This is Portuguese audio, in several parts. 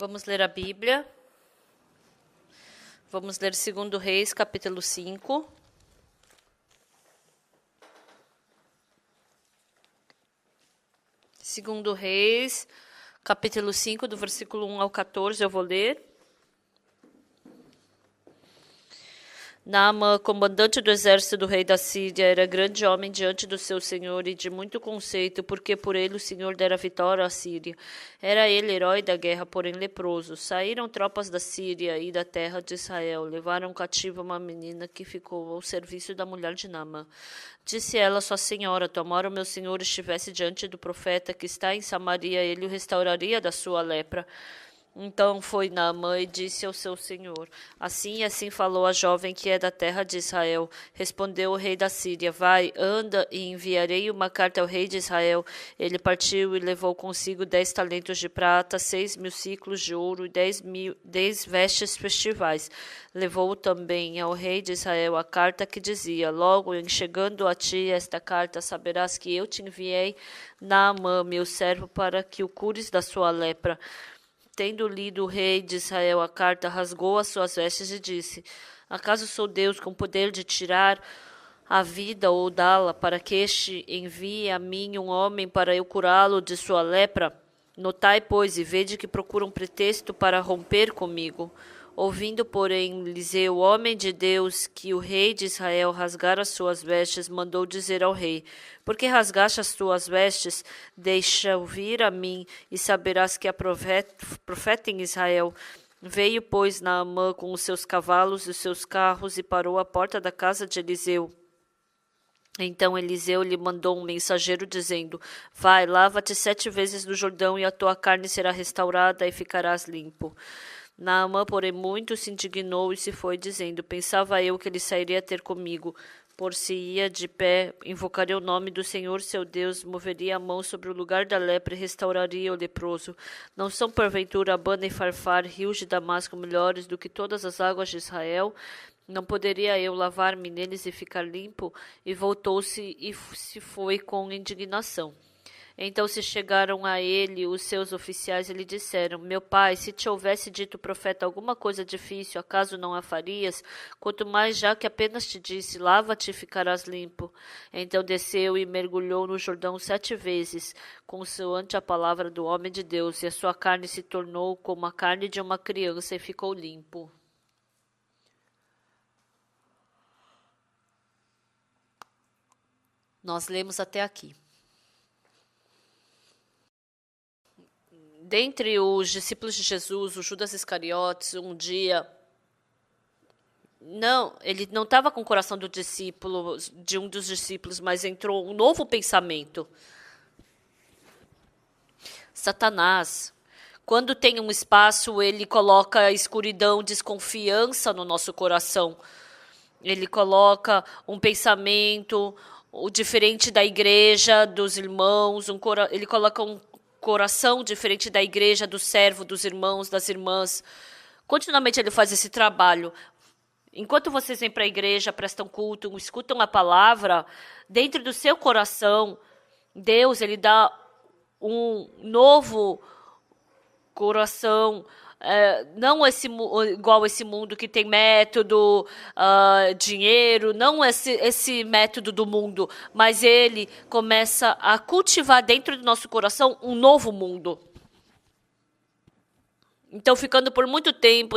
Vamos ler a Bíblia. Vamos ler 2 Reis, capítulo 5. Segundo Reis, capítulo 5, do versículo 1 ao 14, eu vou ler. Naamã, comandante do exército do rei da Síria, era grande homem diante do seu senhor e de muito conceito, porque por ele o senhor dera vitória à Síria. Era ele herói da guerra, porém leproso. Saíram tropas da Síria e da terra de Israel, levaram cativa uma menina que ficou ao serviço da mulher de Naamã. Disse ela, sua senhora, tomara o meu senhor estivesse diante do profeta que está em Samaria, ele o restauraria da sua lepra. Então foi Naamã e disse ao seu senhor, assim e assim falou a jovem que é da terra de Israel. Respondeu o rei da Síria, vai, anda e enviarei uma carta ao rei de Israel. Ele partiu e levou consigo 10 talentos de prata, 6.000 ciclos de ouro e 10 vestes festivais. Levou também ao rei de Israel a carta que dizia, logo em chegando a ti esta carta, saberás que eu te enviei Naamã, meu servo, para que o cures da sua lepra. Tendo lido o rei de Israel a carta, rasgou as suas vestes e disse, acaso sou Deus com poder de tirar a vida ou dá-la, para que este envie a mim um homem para eu curá-lo de sua lepra? Notai, pois, e vede que procuram pretexto para romper comigo. Ouvindo, porém, Eliseu, homem de Deus, que o rei de Israel rasgara as suas vestes, mandou dizer ao rei, por que rasgaste as tuas vestes? Deixa ouvir a mim, e saberás que há profeta em Israel. Veio, pois, Naamã com os seus cavalos e os seus carros, e parou à porta da casa de Eliseu. Então Eliseu lhe mandou um mensageiro dizendo, vai, lava-te 7 vezes no Jordão, e a tua carne será restaurada, e ficarás limpo. Naamã, porém, muito se indignou e se foi, dizendo, pensava eu que ele sairia ter comigo, por-se-ia de pé, invocaria o nome do Senhor seu Deus, moveria a mão sobre o lugar da lepra e restauraria o leproso. Não são, porventura, Abana e Farfar, rios de Damasco, melhores do que todas as águas de Israel? Não poderia eu lavar-me neles e ficar limpo? E voltou-se e se foi com indignação. Então se chegaram a ele os seus oficiais e lhe disseram, meu pai, se te houvesse dito o profeta alguma coisa difícil, acaso não a farias? Quanto mais já que apenas te disse, lava-te e ficarás limpo. Então desceu e mergulhou no Jordão 7 vezes, consoante a palavra do homem de Deus, e a sua carne se tornou como a carne de uma criança e ficou limpo. Nós lemos até aqui. Dentre os discípulos de Jesus, o Judas Iscariotes, um dia, ele não estava com o coração do discípulo, de um dos discípulos, mas entrou um novo pensamento. Satanás, quando tem um espaço, ele coloca escuridão, desconfiança no nosso coração. Ele coloca um pensamento diferente da igreja, dos irmãos, ele coloca um coração diferente da igreja, do servo, dos irmãos, das irmãs. Continuamente ele faz esse trabalho. Enquanto vocês vêm para a igreja, prestam culto, escutam a palavra, dentro do seu coração, Deus, ele dá um novo coração, não igual esse mundo que tem método, dinheiro, não esse método do mundo, mas ele começa a cultivar dentro do nosso coração um novo mundo. Então, ficando por muito tempo,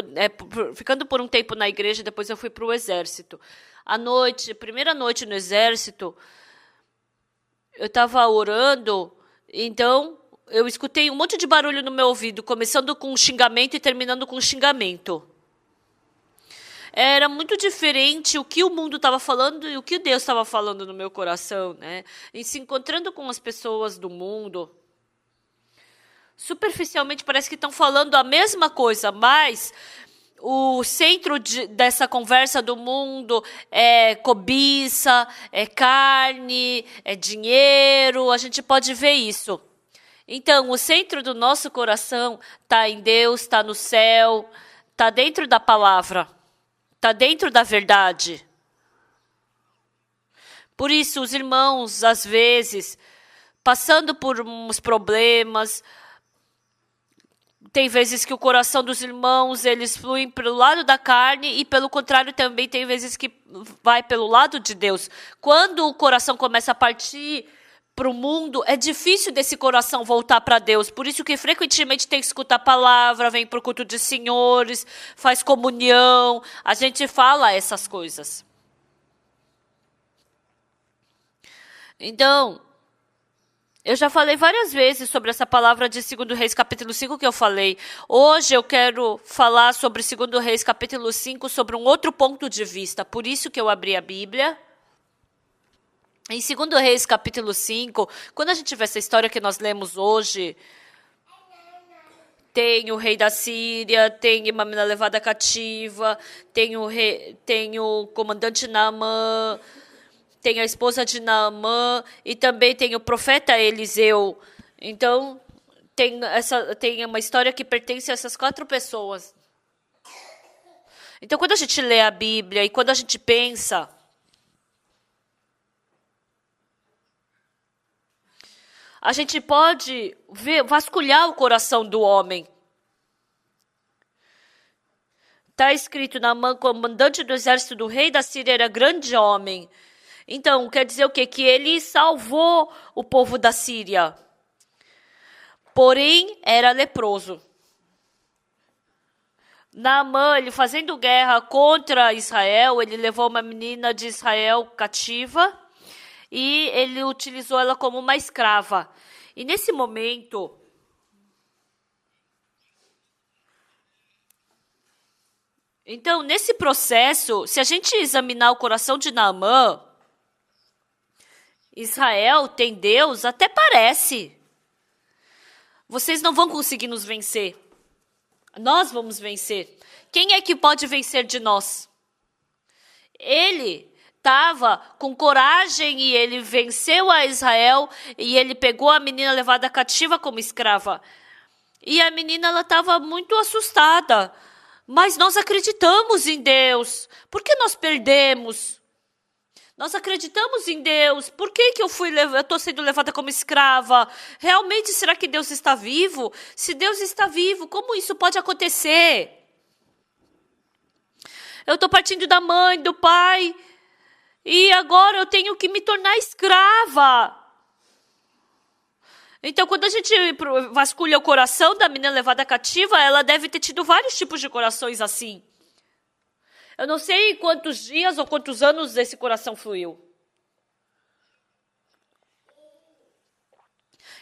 ficando por um tempo na igreja, depois eu fui para o exército. Primeira noite no exército, eu estava orando, então eu escutei um monte de barulho no meu ouvido, começando com um xingamento e terminando com um xingamento. Era muito diferente o que o mundo estava falando e o que Deus estava falando no meu coração, né? E se encontrando com as pessoas do mundo, superficialmente parece que estão falando a mesma coisa, mas o centro dessa conversa do mundo é cobiça, é carne, é dinheiro, a gente pode ver isso. Então, o centro do nosso coração está em Deus, está no céu, está dentro da palavra, está dentro da verdade. Por isso, os irmãos, às vezes, passando por uns problemas, Tem vezes que o coração dos irmãos, eles fluem pelo lado da carne e, pelo contrário, também tem vezes que vai pelo lado de Deus. Quando o coração começa a partir para o mundo, é difícil desse coração voltar para Deus. Por isso que frequentemente tem que escutar a palavra, vem para o culto de senhores, faz comunhão, a gente fala essas coisas. Então, eu já falei várias vezes sobre essa palavra de 2 Reis, capítulo 5, que eu falei. Hoje eu quero falar sobre 2 Reis, capítulo 5, sobre um outro ponto de vista. Por isso que eu abri a Bíblia. Em 2 Reis, capítulo 5, quando a gente vê essa história que nós lemos hoje, tem o rei da Síria, tem uma menina levada cativa, tem o comandante Naamã, tem a esposa de Naamã e também tem o profeta Eliseu. Então, tem uma história que pertence a essas 4 pessoas. Então, quando a gente lê a Bíblia e quando a gente pensa, a gente pode vasculhar o coração do homem. Está escrito: Naamã, comandante do exército do rei da Síria, era grande homem. Então, quer dizer o quê? Que ele salvou o povo da Síria. Porém, era leproso. Naamã, ele fazendo guerra contra Israel, ele levou uma menina de Israel cativa e ele utilizou ela como uma escrava. E nesse momento, então, nesse processo, se a gente examinar o coração de Naamã, Israel tem Deus? Até parece. Vocês não vão conseguir nos vencer. Nós vamos vencer. Quem é que pode vencer de nós? Ele estava com coragem e ele venceu a Israel e ele pegou a menina levada cativa como escrava. E a menina, ela estava muito assustada. Mas nós acreditamos em Deus. Por que nós perdemos? Nós acreditamos em Deus. Por que eu estou sendo levada como escrava? Realmente, será que Deus está vivo? Se Deus está vivo, como isso pode acontecer? Eu estou partindo da mãe, do pai, e agora eu tenho que me tornar escrava. Então, quando a gente vasculha o coração da menina levada cativa, ela deve ter tido vários tipos de corações assim. Eu não sei quantos dias ou quantos anos esse coração fluiu.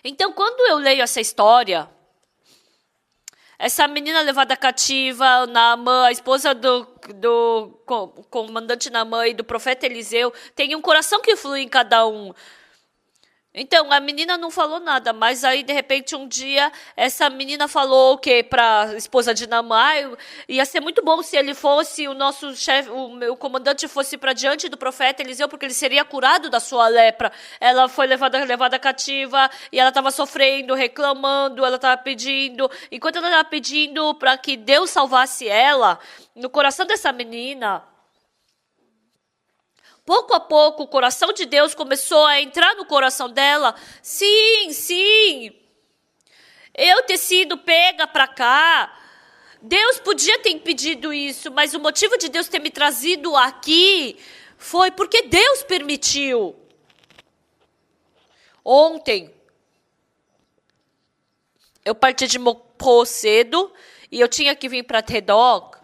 Então, quando eu leio essa história, essa menina levada cativa, Naamã, a esposa do comandante Naamã e do profeta Eliseu, tem um coração que flui em cada um. Então, a menina não falou nada, mas aí, de repente, um dia, essa menina falou o quê para a esposa de Naamã? Ia ser muito bom se ele fosse, o nosso chefe, o meu comandante fosse para diante do profeta Eliseu, porque ele seria curado da sua lepra. Ela foi levada cativa, e ela estava sofrendo, reclamando, ela estava pedindo. Enquanto ela estava pedindo para que Deus salvasse ela, no coração dessa menina, pouco a pouco, o coração de Deus começou a entrar no coração dela. Sim, eu ter sido pega para cá, Deus podia ter impedido isso, mas o motivo de Deus ter me trazido aqui foi porque Deus permitiu. Ontem, eu parti de Mopô cedo e eu tinha que vir para Tedok.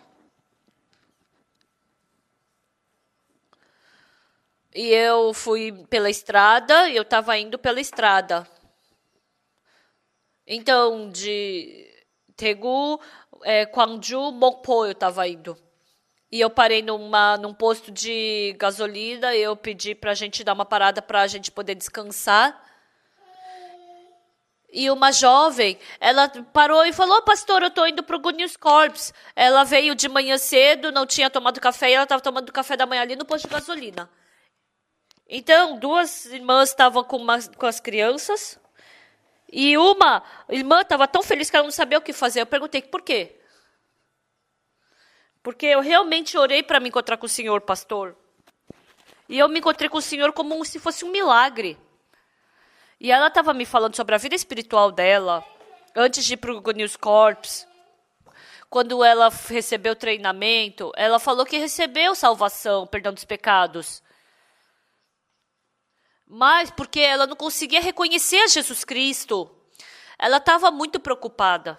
E eu fui pela estrada, eu estava indo pela estrada. Então, de Daegu, Gwangju, Mokpo eu estava indo. E eu parei num posto de gasolina e eu pedi para a gente dar uma parada para a gente poder descansar. E uma jovem, ela parou e falou: pastor, eu estou indo para o Good News Corps. Ela veio de manhã cedo, não tinha tomado café, e ela estava tomando café da manhã ali no posto de gasolina. Então, 2 irmãs estavam com as crianças e uma irmã estava tão feliz que ela não sabia o que fazer. Eu perguntei, por quê? Porque eu realmente orei para me encontrar com o Senhor, pastor. E eu me encontrei com o Senhor como se fosse um milagre. E ela estava me falando sobre a vida espiritual dela. antes de ir para o News Corps, quando ela recebeu treinamento, ela falou que recebeu salvação, perdão dos pecados. Mas porque ela não conseguia reconhecer a Jesus Cristo, ela estava muito preocupada.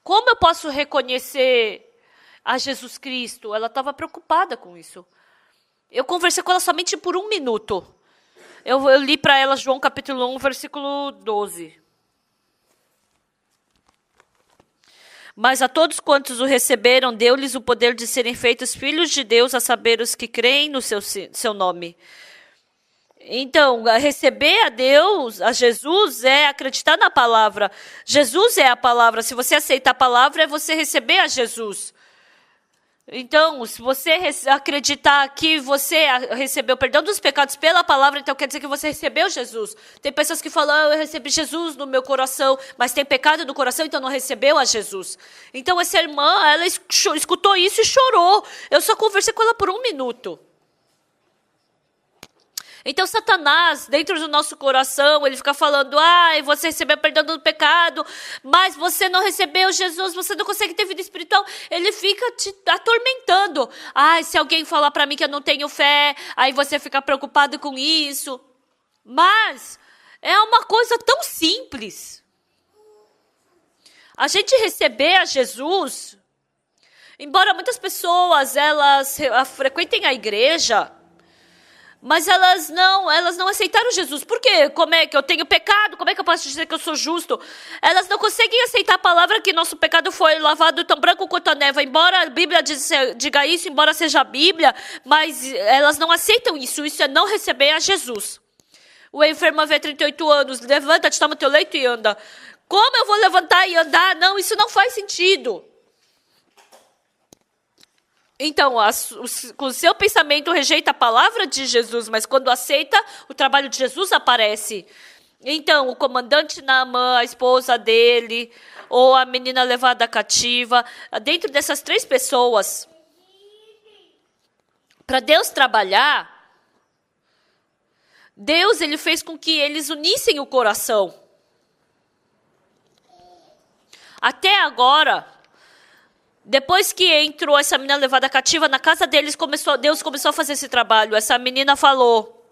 Como eu posso reconhecer a Jesus Cristo? Ela estava preocupada com isso. Eu conversei com ela somente por 1 minuto. Eu li para ela João capítulo 1, versículo 12. Mas a todos quantos o receberam, deu-lhes o poder de serem feitos filhos de Deus, a saber, os que creem no seu nome. Então, receber a Deus, a Jesus, é acreditar na palavra. Jesus é a palavra. Se você aceitar a palavra, é você receber a Jesus. Então, se você acreditar que você recebeu o perdão dos pecados pela palavra, então quer dizer que você recebeu Jesus. Tem pessoas que falam, eu recebi Jesus no meu coração, mas tem pecado no coração, então não recebeu a Jesus. Então, essa irmã, ela escutou isso e chorou. Eu só conversei com ela por 1 minuto. Então, Satanás, dentro do nosso coração, ele fica falando, você recebeu perdão do pecado, mas você não recebeu Jesus, você não consegue ter vida espiritual. Ele fica te atormentando. Se alguém falar para mim que eu não tenho fé, aí você fica preocupado com isso. Mas é uma coisa tão simples. A gente receber a Jesus, embora muitas pessoas, elas frequentem a igreja, mas elas não aceitaram Jesus. Por quê? Como é que eu tenho pecado? Como é que eu posso dizer que eu sou justo? Elas não conseguem aceitar a palavra que nosso pecado foi lavado tão branco quanto a neve. Embora a Bíblia diga isso, embora seja a Bíblia, mas elas não aceitam isso. Isso é não receber a Jesus. O enfermo vê 38 anos, levanta-te, toma teu leito e anda. Como eu vou levantar e andar? Não, isso não faz sentido. Então, com o seu pensamento rejeita a palavra de Jesus, mas quando aceita, o trabalho de Jesus aparece. Então, o comandante Naamã, a esposa dele, ou a menina levada cativa, dentro dessas 3 pessoas, para Deus trabalhar, Deus ele fez com que eles unissem o coração. Até agora, depois que entrou essa menina levada cativa, na casa deles, Deus começou a fazer esse trabalho. Essa menina falou,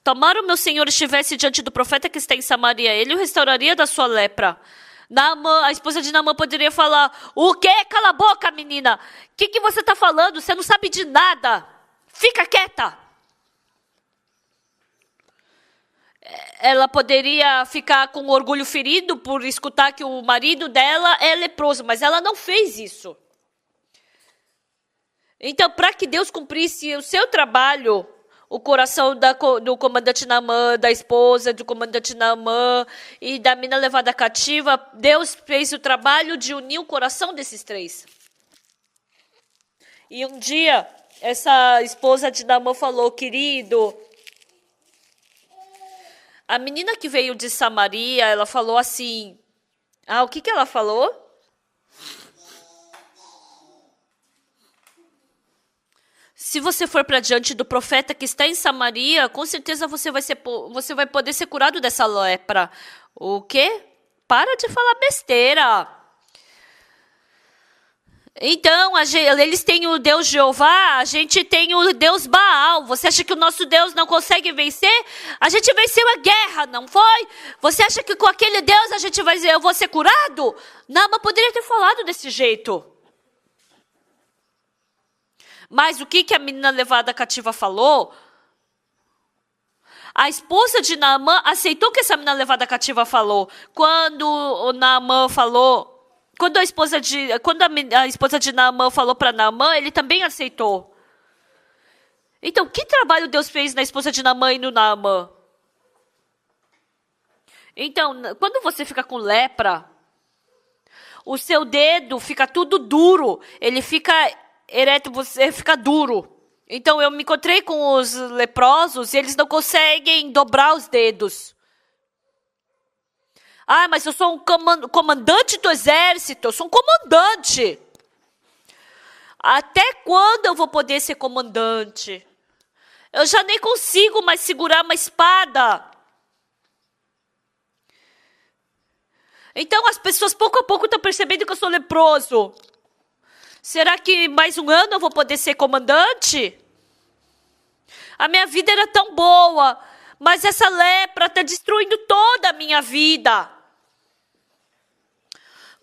tomara o meu senhor estivesse diante do profeta que está em Samaria, ele o restauraria da sua lepra. Naamã, a esposa de Naamã poderia falar, o quê? Cala a boca, menina. O que você está falando? Você não sabe de nada. Fica quieta. Ela poderia ficar com orgulho ferido por escutar que o marido dela é leproso, mas ela não fez isso. Então, para que Deus cumprisse o seu trabalho, o coração do comandante Naamã, da esposa do comandante Naamã e da menina levada cativa, Deus fez o trabalho de unir o coração desses 3. E um dia, essa esposa de Naamã falou, querido, a menina que veio de Samaria, ela falou assim, o que ela falou? Se você for para diante do profeta que está em Samaria, com certeza você vai poder ser curado dessa lepra. O quê? Para de falar besteira. Então, eles têm o Deus Jeová, a gente tem o Deus Baal. Você acha que o nosso Deus não consegue vencer? A gente venceu a guerra, não foi? Você acha que com aquele Deus eu vou ser curado? Naamã poderia ter falado desse jeito. Mas o que a menina levada cativa falou? A esposa de Naamã aceitou o que essa menina levada cativa falou. Quando o Naamã falou... Quando a esposa de Naamã falou para Naamã, ele também aceitou. Então, que trabalho Deus fez na esposa de Naamã e no Naamã? Então, quando você fica com lepra, o seu dedo fica tudo duro, ele fica ereto, você fica duro. Então, eu me encontrei com os leprosos e eles não conseguem dobrar os dedos. Mas eu sou um comandante do exército, eu sou um comandante. Até quando eu vou poder ser comandante? Eu já nem consigo mais segurar uma espada. Então as pessoas pouco a pouco estão percebendo que eu sou leproso. Será que mais um ano eu vou poder ser comandante? A minha vida era tão boa, mas essa lepra está destruindo toda a minha vida.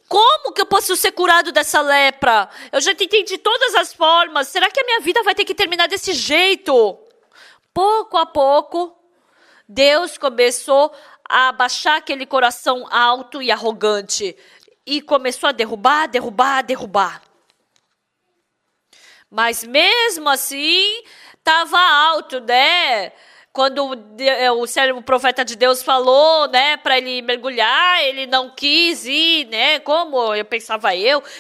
Como que eu posso ser curado dessa lepra? Eu já tentei de todas as formas. Será que a minha vida vai ter que terminar desse jeito? Pouco a pouco, Deus começou a abaixar aquele coração alto e arrogante. E começou a derrubar, derrubar, derrubar. Mas mesmo assim, estava alto, né? Quando o profeta de Deus falou, né, para ele mergulhar, ele não quis ir, né, como eu pensava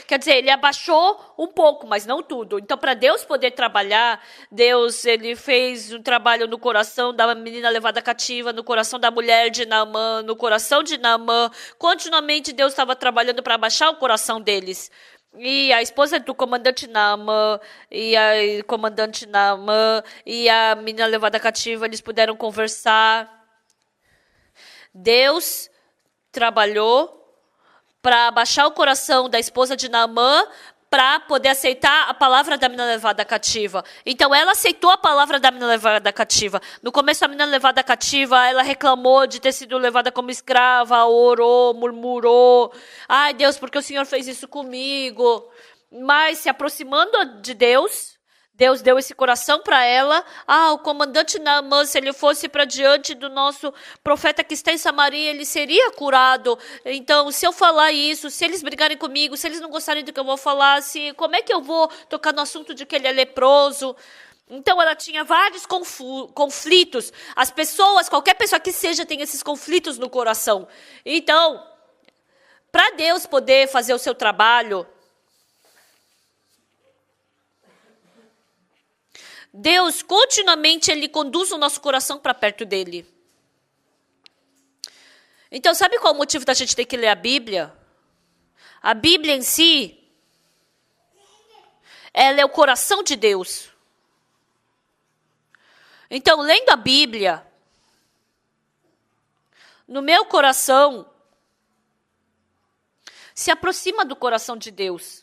quer dizer, ele abaixou um pouco, mas não tudo. Então, para Deus poder trabalhar, Deus, ele fez um trabalho no coração da menina levada cativa, no coração da mulher de Naamã, no coração de Naamã. Continuamente, Deus estava trabalhando para abaixar o coração deles. E a esposa do comandante Naamã e a menina levada cativa, eles puderam conversar. Deus trabalhou para abaixar o coração da esposa de Naamã para poder aceitar a palavra da menina levada cativa. Então, ela aceitou a palavra da menina levada cativa. No começo, a menina levada cativa, ela reclamou de ter sido levada como escrava, orou, murmurou. Ai, Deus, porque o Senhor fez isso comigo? Mas, se aproximando de Deus, Deus deu esse coração para ela. O comandante Naamã, se ele fosse para diante do nosso profeta que está em Samaria, ele seria curado. Então, se eu falar isso, se eles brigarem comigo, se eles não gostarem do que eu vou falar, como é que eu vou tocar no assunto de que ele é leproso? Então, ela tinha vários conflitos. As pessoas, qualquer pessoa que seja, tem esses conflitos no coração. Então, para Deus poder fazer o seu trabalho, Deus, continuamente, Ele conduz o nosso coração para perto dEle. Então, sabe qual é o motivo da gente ter que ler a Bíblia? A Bíblia em si, ela é o coração de Deus. Então, lendo a Bíblia, no meu coração, se aproxima do coração de Deus.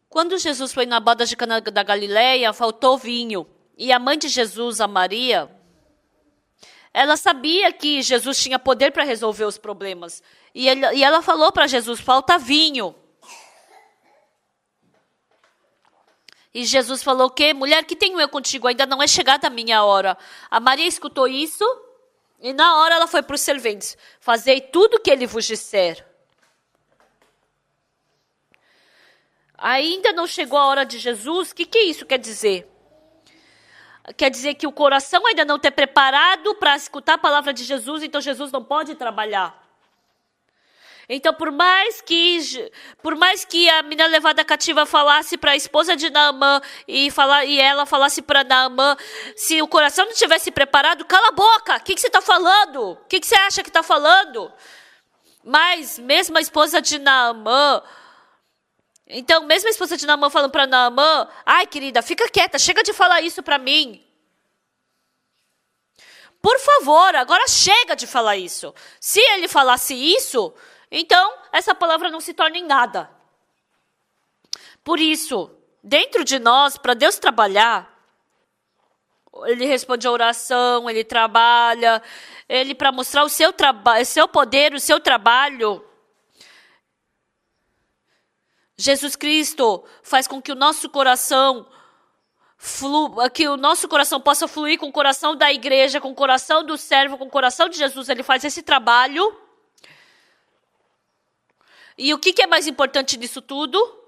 Quando Jesus foi na boda de Caná da Galileia, faltou vinho. E a mãe de Jesus, a Maria, ela sabia que Jesus tinha poder para resolver os problemas. E ela falou para Jesus, falta vinho. E Jesus falou o quê? Mulher, que tenho eu contigo? Ainda não é chegada a minha hora. A Maria escutou isso e na hora ela foi para os serventes. Fazei tudo o que ele vos disser. Ainda não chegou a hora de Jesus? O que isso quer dizer? Quer dizer que o coração ainda não está preparado para escutar a palavra de Jesus, então Jesus não pode trabalhar. Então, por mais que a menina levada cativa falasse para a esposa de Naamã e ela falasse para Naamã, se o coração não estivesse preparado, cala a boca, o que você está falando? O que você acha que está falando? Mas, mesmo a esposa de Naamã, falando para Naamã, ai querida, fica quieta, chega de falar isso para mim. Por favor, agora chega de falar isso. Se ele falasse isso, então essa palavra não se torna em nada. Por isso, dentro de nós, para Deus trabalhar, ele responde a oração, ele trabalha, ele para mostrar o seu poder, o seu trabalho. Jesus Cristo faz com que o nosso coração possa fluir com o coração da igreja, com o coração do servo, com o coração de Jesus. Ele faz esse trabalho. E o que é mais importante disso tudo?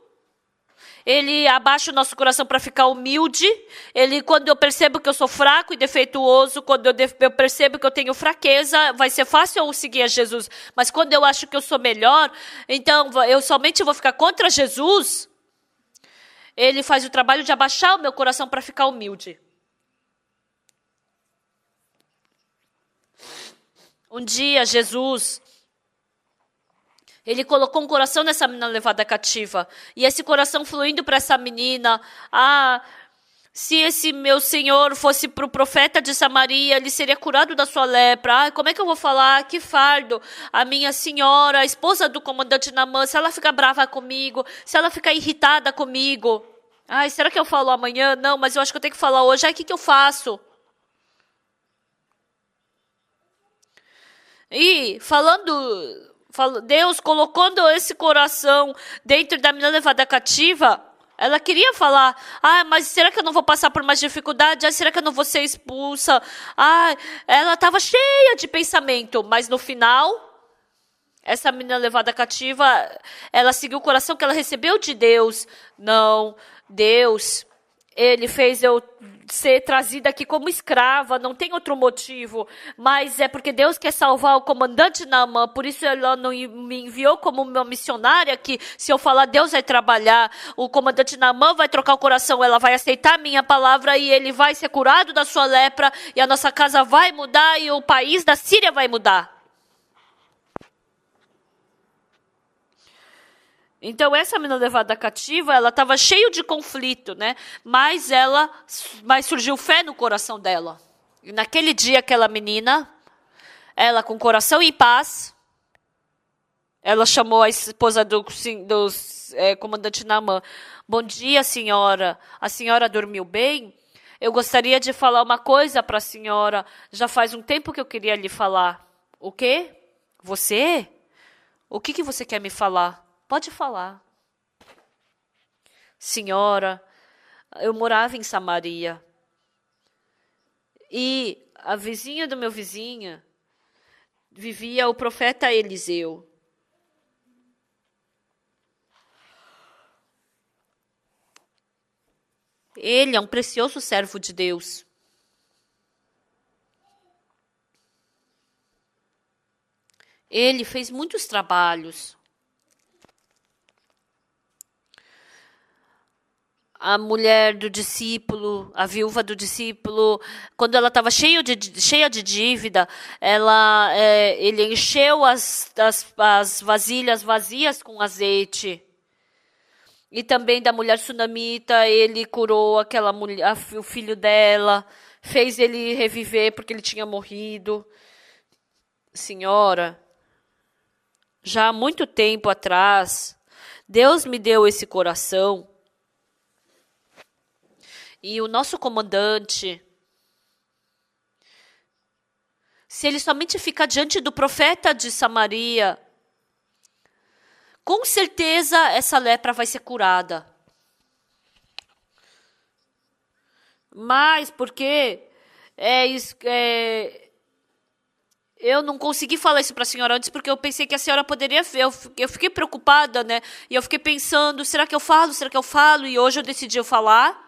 Ele abaixa o nosso coração para ficar humilde. Quando eu percebo que eu sou fraco e defeituoso, quando eu percebo que eu tenho fraqueza, vai ser fácil eu seguir a Jesus. Mas quando eu acho que eu sou melhor, então eu somente vou ficar contra Jesus. Ele faz o trabalho de abaixar o meu coração para ficar humilde. Um dia, Jesus Ele colocou um coração nessa menina levada cativa. E esse coração fluindo para essa menina. Ah, se esse meu senhor fosse para o profeta de Samaria, ele seria curado da sua lepra. Ah, como é que eu vou falar? Que fardo. A minha senhora, a esposa do comandante Naamã, se ela ficar brava comigo, se ela ficar irritada comigo. Ai, será que eu falo amanhã? Não, mas eu acho que eu tenho que falar hoje. Ai, o que eu faço? E Deus colocando esse coração dentro da menina levada cativa, ela queria falar, mas será que eu não vou passar por mais dificuldade? Será que eu não vou ser expulsa? Ela estava cheia de pensamento, mas no final, essa menina levada cativa, ela seguiu o coração que ela recebeu de Deus. Não, Deus, Ele fez eu ser trazida aqui como escrava, não tem outro motivo, mas é porque Deus quer salvar o comandante Naamã, por isso ela não me enviou como uma missionária, que se eu falar Deus vai trabalhar, o comandante Naamã vai trocar o coração, ela vai aceitar a minha palavra e ele vai ser curado da sua lepra, e a nossa casa vai mudar e o país da Síria vai mudar. Então, essa menina levada cativa, ela estava cheia de conflito, né? Mas surgiu fé no coração dela. E naquele dia, aquela menina, ela com o coração em paz, ela chamou a esposa do comandante Naamã. Bom dia, senhora. A senhora dormiu bem? Eu gostaria de falar uma coisa para a senhora. Já faz um tempo que eu queria lhe falar. O quê? Você? O que você quer me falar? Pode falar. Senhora, eu morava em Samaria. E a vizinha do meu vizinho vivia o profeta Eliseu. Ele é um precioso servo de Deus. Ele fez muitos trabalhos. A mulher do discípulo, a viúva do discípulo, quando ela estava cheia de dívida, ele encheu as vasilhas vazias com azeite. E também da mulher sunamita, ele curou aquela mulher, o filho dela, fez ele reviver porque ele tinha morrido. Senhora, já há muito tempo atrás, Deus me deu esse coração. E o nosso comandante, se ele somente ficar diante do profeta de Samaria, com certeza essa lepra vai ser curada. Mas porque eu não consegui falar isso para a senhora antes, porque eu pensei que a senhora poderia ver. Eu fiquei preocupada, né? E eu fiquei pensando, será que eu falo? Será que eu falo? E hoje eu decidi falar.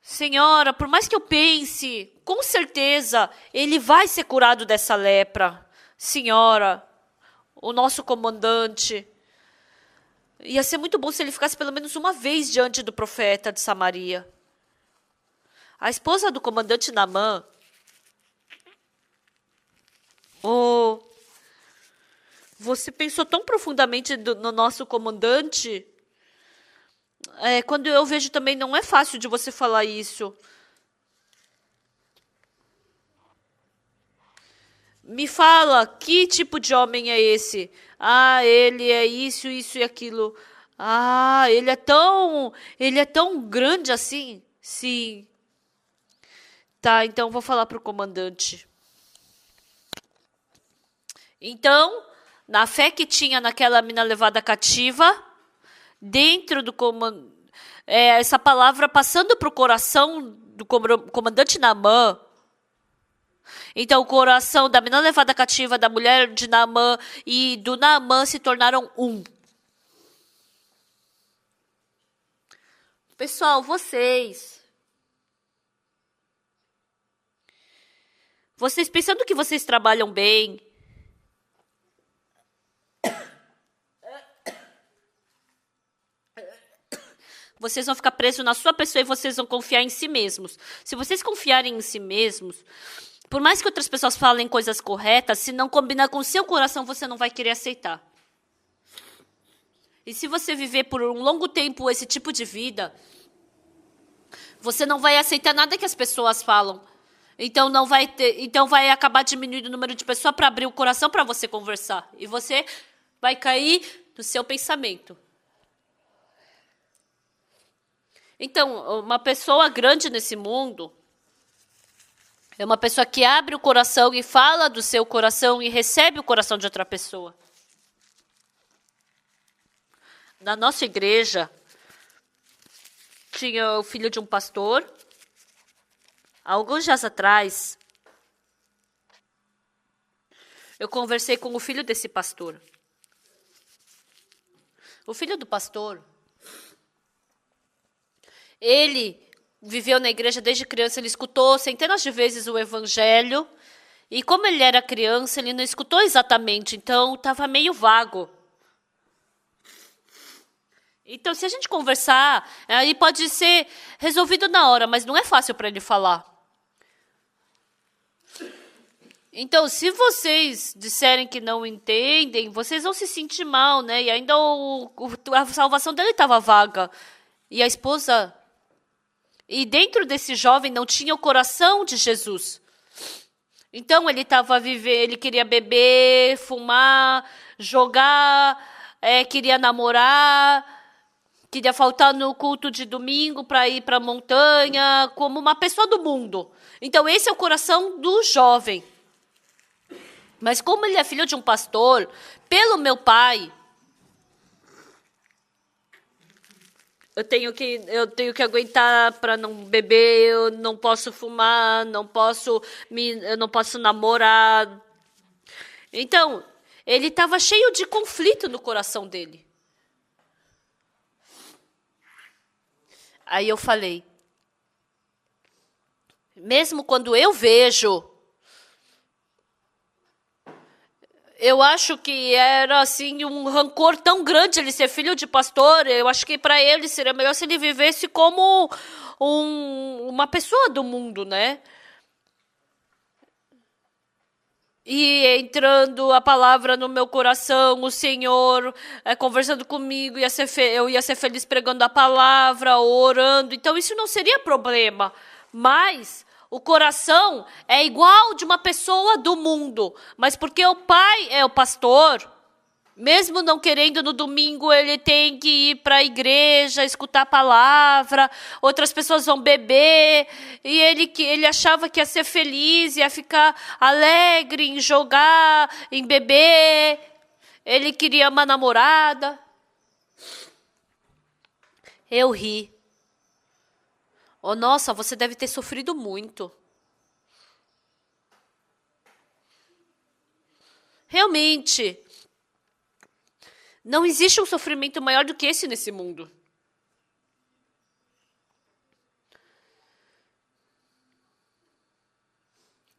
Senhora, por mais que eu pense, com certeza ele vai ser curado dessa lepra. Senhora, o nosso comandante, ia ser muito bom se ele ficasse pelo menos uma vez diante do profeta de Samaria. A esposa do comandante Naamã, você pensou tão profundamente no nosso comandante? Quando eu vejo também, não é fácil de você falar isso. Me fala, que tipo de homem é esse? Ele é isso, isso e aquilo. Ele é tão grande assim? Sim. Tá, então vou falar para o comandante. Então, na fé que tinha naquela mina levada cativa, dentro do essa palavra passando para o coração do comandante Naamã. Então, o coração da menina levada cativa, da mulher de Naamã e do Naamã se tornaram um. Pessoal, vocês pensando que vocês trabalham bem, vocês vão ficar presos na sua pessoa e vocês vão confiar em si mesmos. Se vocês confiarem em si mesmos, Por mais que outras pessoas falem coisas corretas, se não combinar com o seu coração, você não vai querer aceitar. E se você viver por um longo tempo esse tipo de vida, você não vai aceitar nada que as pessoas falam. Então vai acabar diminuindo o número de pessoas para abrir o coração para você conversar. E você vai cair no seu pensamento. Então, uma pessoa grande nesse mundo é uma pessoa que abre o coração e fala do seu coração e recebe o coração de outra pessoa. Na nossa igreja, tinha o filho de um pastor. Alguns dias atrás, eu conversei com o filho desse pastor. O filho do pastor, ele viveu na igreja desde criança, ele escutou centenas de vezes o evangelho. E como ele era criança, ele não escutou exatamente, então estava meio vago. Então, se a gente conversar, aí pode ser resolvido na hora, mas não é fácil para ele falar. Então, se vocês disserem que não entendem, vocês vão se sentir mal, né? E ainda a salvação dele estava vaga. E a esposa... E dentro desse jovem não tinha o coração de Jesus. Então, ele estava vivendo, ele queria beber, fumar, jogar, queria namorar, queria faltar no culto de domingo para ir para a montanha, como uma pessoa do mundo. Então, esse é o coração do jovem. Mas como ele é filho de um pastor, pelo meu pai, eu tenho que aguentar para não beber, eu não posso fumar, eu não posso namorar. Então, ele estava cheio de conflito no coração dele. Aí eu falei, mesmo quando eu vejo, eu acho que era assim um rancor tão grande ele ser filho de pastor. Eu acho que para ele seria melhor se ele vivesse como uma pessoa do mundo, né? E entrando a palavra no meu coração, o Senhor conversando comigo, eu ia ser feliz pregando a palavra, orando. Então isso não seria problema. Mas o coração é igual de uma pessoa do mundo. Mas porque o pai é o pastor, mesmo não querendo no domingo, ele tem que ir para a igreja, escutar a palavra. Outras pessoas vão beber. E ele achava que ia ser feliz, ia ficar alegre em jogar, em beber. Ele queria uma namorada. Eu ri. Oh, nossa, você deve ter sofrido muito. Realmente, não existe um sofrimento maior do que esse nesse mundo.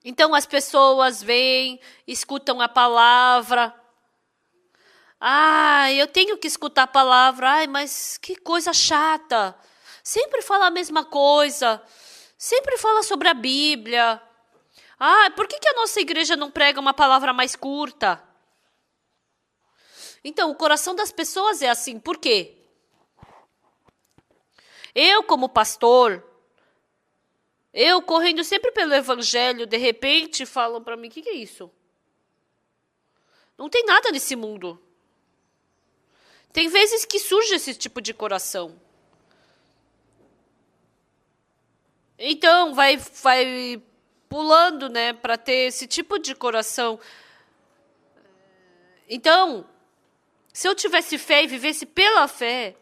Então as pessoas vêm, escutam a palavra. Eu tenho que escutar a palavra. Ai, mas que coisa chata. Sempre fala a mesma coisa. Sempre fala sobre a Bíblia. Por que a nossa igreja não prega uma palavra mais curta? Então, o coração das pessoas é assim. Por quê? Eu, como pastor, eu correndo sempre pelo evangelho, de repente falam para mim, o que é isso? Não tem nada nesse mundo. Tem vezes que surge esse tipo de coração. Então, vai pulando, né, para ter esse tipo de coração. Então, se eu tivesse fé e vivesse pela fé,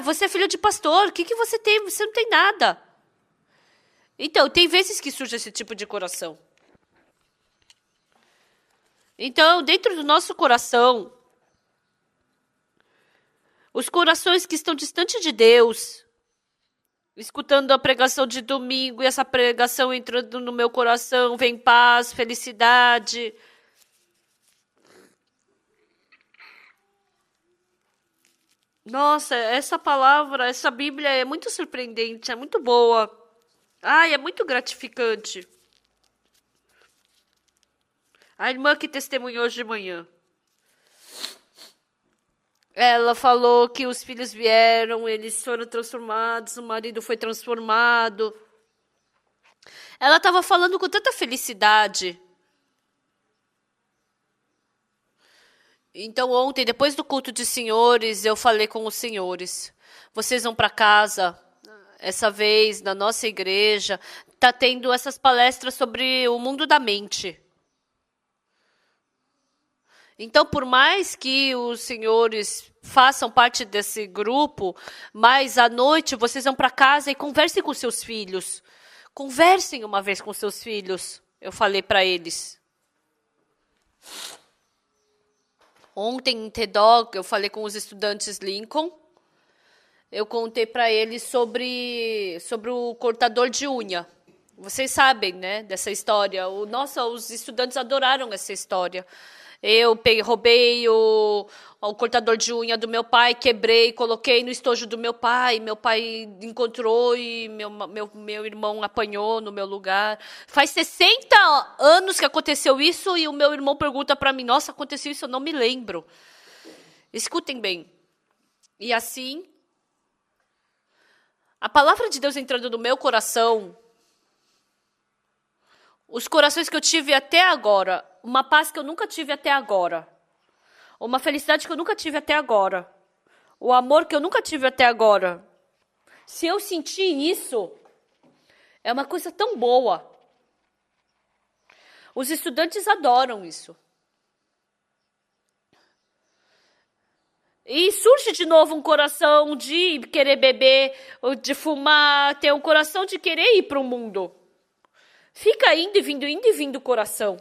você é filho de pastor, o que você tem? Você não tem nada. Então, tem vezes que surge esse tipo de coração. Então, dentro do nosso coração, os corações que estão distantes de Deus, escutando a pregação de domingo, e essa pregação entrando no meu coração, vem paz, felicidade. Nossa, essa palavra, essa Bíblia é muito surpreendente, é muito boa. É muito gratificante. A irmã que testemunhou hoje de manhã. Ela falou que os filhos vieram, eles foram transformados, o marido foi transformado. Ela estava falando com tanta felicidade. Então, ontem, depois do culto de senhores, eu falei com os senhores. Vocês vão para casa, essa vez, na nossa igreja, está tendo essas palestras sobre o mundo da mente. Então, por mais que os senhores façam parte desse grupo, mas à noite vocês vão para casa e conversem com seus filhos. Conversem uma vez com seus filhos, eu falei para eles. Ontem em TEDOG, eu falei com os estudantes Lincoln. Eu contei para eles sobre o cortador de unha. Vocês sabem, né, dessa história. Os estudantes adoraram essa história. Eu roubei o cortador de unha do meu pai, quebrei, coloquei no estojo do meu pai. Meu pai encontrou e meu irmão apanhou no meu lugar. Faz 60 anos que aconteceu isso e o meu irmão pergunta para mim, nossa, aconteceu isso, eu não me lembro. Escutem bem. E assim, a palavra de Deus entrando no meu coração, os corações que eu tive até agora, uma paz que eu nunca tive até agora, uma felicidade que eu nunca tive até agora, o amor que eu nunca tive até agora. Se eu sentir isso, é uma coisa tão boa. Os estudantes adoram isso. E surge de novo um coração de querer beber, de fumar, ter um coração de querer ir para o mundo. Fica indo e vindo o coração.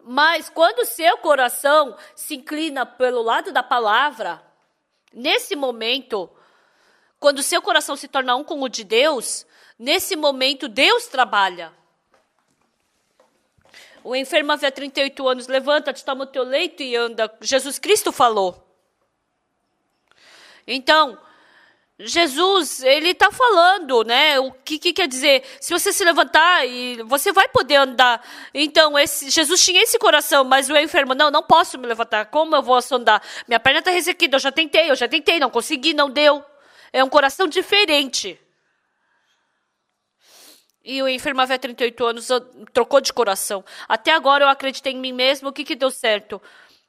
Mas quando o seu coração se inclina pelo lado da palavra, nesse momento, quando o seu coração se torna um com o de Deus, nesse momento Deus trabalha. O enfermo havia 38 anos, levanta-te, toma o teu leito e anda. Jesus Cristo falou. Então, Jesus, ele está falando, né? O que quer dizer? Se você se levantar, você vai poder andar. Então, Jesus tinha esse coração, mas o enfermo, não posso me levantar. Como eu vou andar? Minha perna está ressequida, eu já tentei, não consegui, não deu. É um coração diferente. E o enfermo havia 38 anos, trocou de coração. Até agora eu acreditei em mim mesmo, o que deu certo?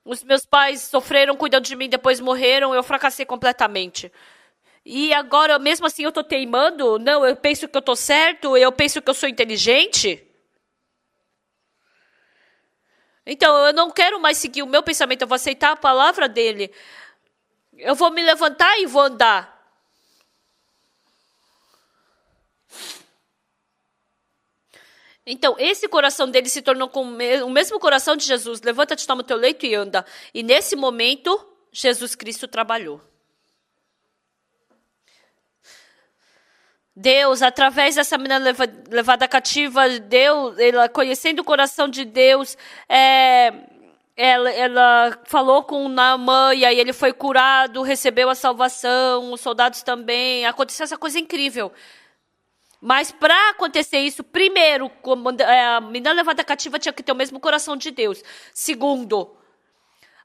Os meus pais sofreram, cuidando de mim, depois morreram, eu fracassei completamente. E agora, mesmo assim, eu estou teimando? Não, eu penso que eu estou certo, eu penso que eu sou inteligente. Então, eu não quero mais seguir o meu pensamento, eu vou aceitar a palavra dele. Eu vou me levantar e vou andar. Então, esse coração dele se tornou com o mesmo coração de Jesus. Levanta-te, toma o teu leito e anda. E nesse momento, Jesus Cristo trabalhou. Deus, através dessa menina levada cativa, Deus, ela conhecendo o coração de Deus, ela falou com Naamã e aí ele foi curado, recebeu a salvação, os soldados também. Aconteceu essa coisa incrível. Mas para acontecer isso, primeiro, a menina levada cativa tinha que ter o mesmo coração de Deus. Segundo,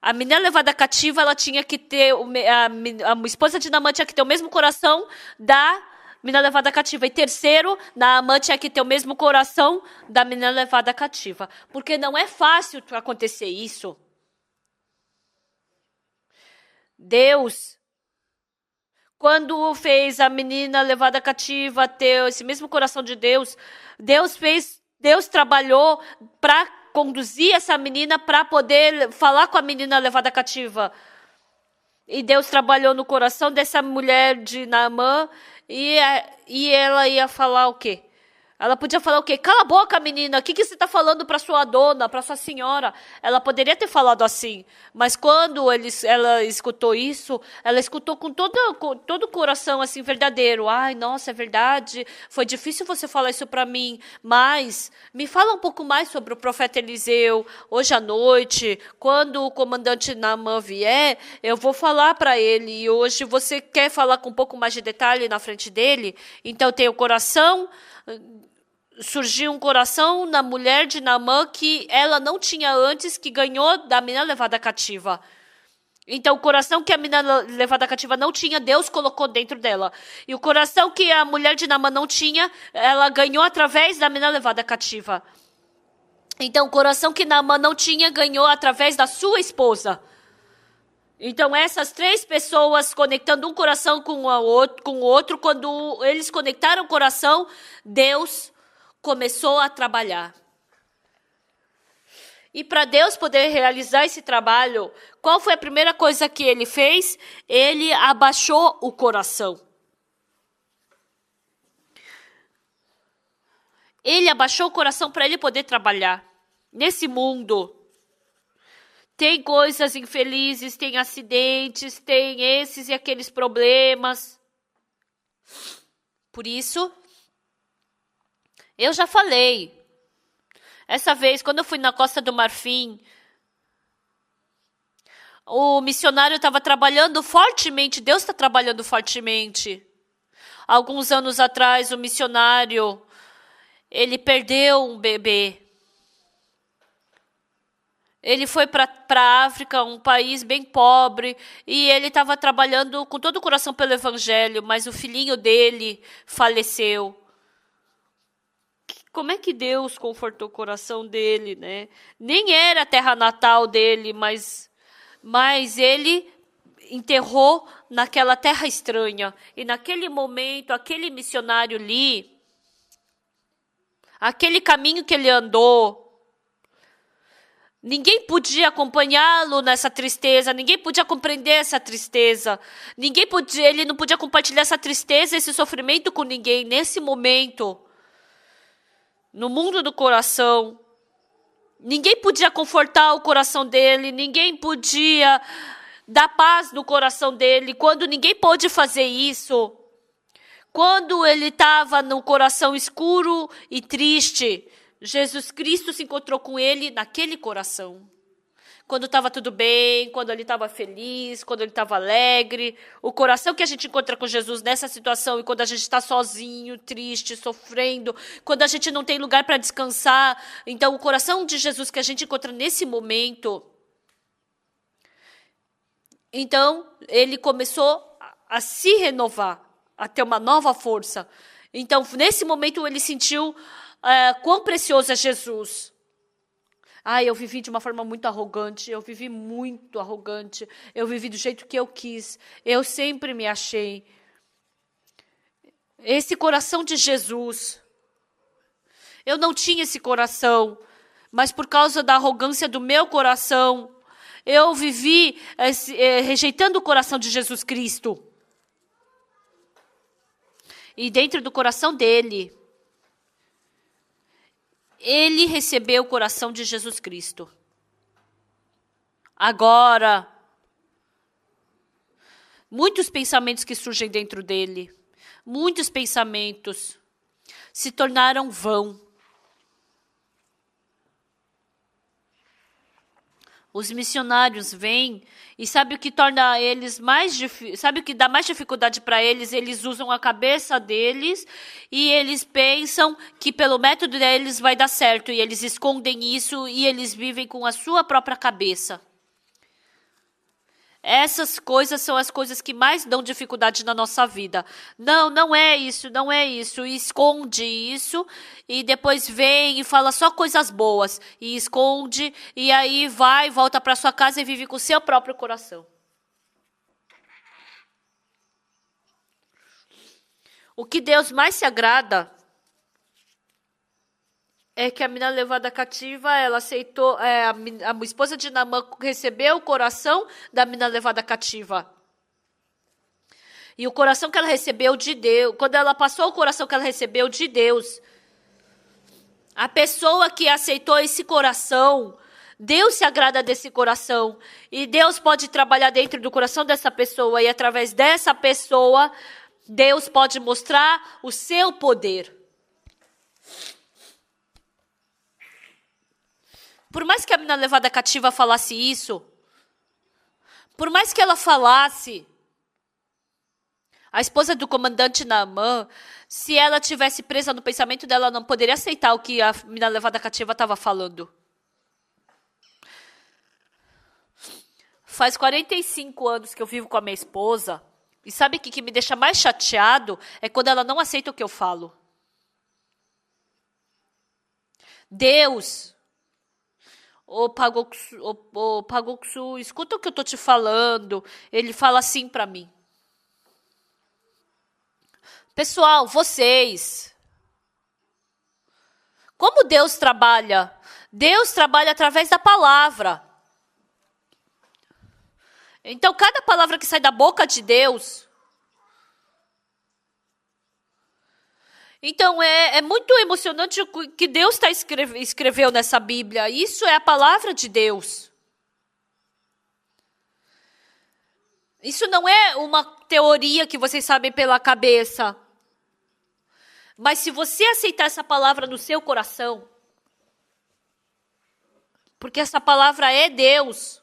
a menina levada cativa, ela tinha que ter, a esposa de Naamã tinha que ter o mesmo coração da menina levada cativa. E terceiro, Naamã tinha que ter o mesmo coração da menina levada cativa. Porque não é fácil acontecer isso. Deus, quando fez a menina levada cativa ter esse mesmo coração de Deus, Deus trabalhou para conduzir essa menina para poder falar com a menina levada cativa. E Deus trabalhou no coração dessa mulher de Naamã e ela ia falar o quê? Ela podia falar o quê? Cala a boca, menina. O que você está falando para sua dona, para sua senhora? Ela poderia ter falado assim. Mas quando ela escutou isso, ela escutou com todo o coração assim, verdadeiro. Ai, nossa, é verdade. Foi difícil você falar isso para mim. Mas me fala um pouco mais sobre o profeta Eliseu. Hoje à noite, quando o comandante Naamã vier, eu vou falar para ele. E hoje você quer falar com um pouco mais de detalhe na frente dele? Então tem o coração surgiu um coração na mulher de Naamã que ela não tinha antes, que ganhou da menina levada cativa. Então, o coração que a menina levada cativa não tinha, Deus colocou dentro dela. E o coração que a mulher de Naamã não tinha, ela ganhou através da menina levada cativa. Então, o coração que Naamã não tinha, ganhou através da sua esposa. Então, essas três pessoas conectando um coração com o outro, quando eles conectaram o coração, Deus começou a trabalhar. E para Deus poder realizar esse trabalho, qual foi a primeira coisa que ele fez? Ele abaixou o coração. Ele abaixou o coração para ele poder trabalhar. Nesse mundo, tem coisas infelizes, tem acidentes, tem esses e aqueles problemas. Por isso, eu já falei. Essa vez, quando eu fui na Costa do Marfim, o missionário estava trabalhando fortemente, Deus está trabalhando fortemente. Alguns anos atrás, o missionário, ele perdeu um bebê. Ele foi para a África, um país bem pobre, e ele estava trabalhando com todo o coração pelo evangelho, mas o filhinho dele faleceu. Como é que Deus confortou o coração dele, né? Nem era a terra natal dele, mas ele enterrou naquela terra estranha. E naquele momento, aquele missionário ali, aquele caminho que ele andou, ninguém podia acompanhá-lo nessa tristeza, ninguém podia compreender essa tristeza, ele não podia compartilhar essa tristeza, esse sofrimento com ninguém nesse momento. No mundo do coração, ninguém podia confortar o coração dele, ninguém podia dar paz no coração dele. Quando ninguém pôde fazer isso, quando ele estava no coração escuro e triste, Jesus Cristo se encontrou com ele naquele coração. Quando estava tudo bem, quando ele estava feliz, quando ele estava alegre. O coração que a gente encontra com Jesus nessa situação, e quando a gente está sozinho, triste, sofrendo, quando a gente não tem lugar para descansar. Então, o coração de Jesus que a gente encontra nesse momento. Então, ele começou a se renovar, a ter uma nova força. Então, nesse momento, ele sentiu quão precioso é Jesus. Eu vivi de uma forma muito arrogante, eu vivi do jeito que eu quis, eu sempre me achei. Esse coração de Jesus, eu não tinha esse coração, mas por causa da arrogância do meu coração, eu vivi rejeitando o coração de Jesus Cristo. E dentro do coração dele, ele recebeu o coração de Jesus Cristo. Agora, muitos pensamentos que surgem dentro dele, muitos pensamentos se tornaram vão. Os missionários vêm e sabe o que torna eles sabe o que dá mais dificuldade para eles? Eles usam a cabeça deles e eles pensam que pelo método deles vai dar certo. E eles escondem isso e eles vivem com a sua própria cabeça. Essas coisas são as coisas que mais dão dificuldade na nossa vida. Não é isso, não é isso. E esconde isso e depois vem e fala só coisas boas. E esconde e aí volta para sua casa e vive com o seu próprio coração. O que Deus mais se agrada é que a menina levada cativa, ela aceitou, a esposa de Naamã recebeu o coração da menina levada cativa. E o coração que ela recebeu de Deus, quando ela passou o coração que ela recebeu de Deus, a pessoa que aceitou esse coração, Deus se agrada desse coração. E Deus pode trabalhar dentro do coração dessa pessoa, e através dessa pessoa, Deus pode mostrar o seu poder. Por mais que a menina levada cativa falasse isso, por mais que ela falasse, A esposa do comandante Naamã, se ela tivesse presa no pensamento dela, não poderia aceitar o que a menina levada cativa estava falando. Faz 45 anos que eu vivo com a minha esposa. E sabe o que me deixa mais chateado? É quando ela não aceita o que eu falo. Deus, ô Pagoksu, escuta o que eu tô te falando. Ele fala assim para mim. Pessoal, vocês, como Deus trabalha? Deus trabalha através da palavra. Então, cada palavra que sai da boca de Deus. Então, é muito emocionante o que Deus escreveu nessa Bíblia. Isso é a palavra de Deus. Isso não é uma teoria que vocês sabem pela cabeça. Mas se você aceitar essa palavra no seu coração, porque essa palavra é Deus.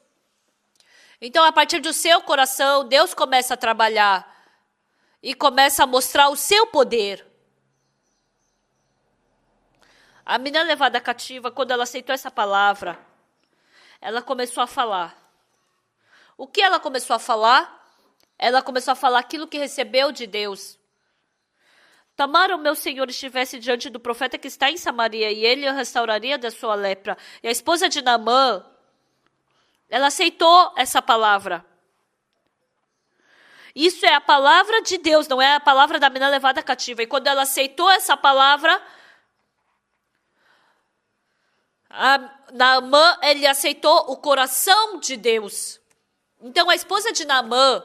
Então, a partir do seu coração, Deus começa a trabalhar e começa a mostrar o seu poder. A menina levada cativa, quando ela aceitou essa palavra, ela começou a falar. O que ela começou a falar? Ela começou a falar aquilo que recebeu de Deus. Tomara o meu Senhor estivesse diante do profeta que está em Samaria, e ele o restauraria da sua lepra. E a esposa de Naamã, ela aceitou essa palavra. Isso é a palavra de Deus, não é a palavra da menina levada cativa. E quando ela aceitou essa palavra, Naamã, ele aceitou o coração de Deus. Então a esposa de Naamã,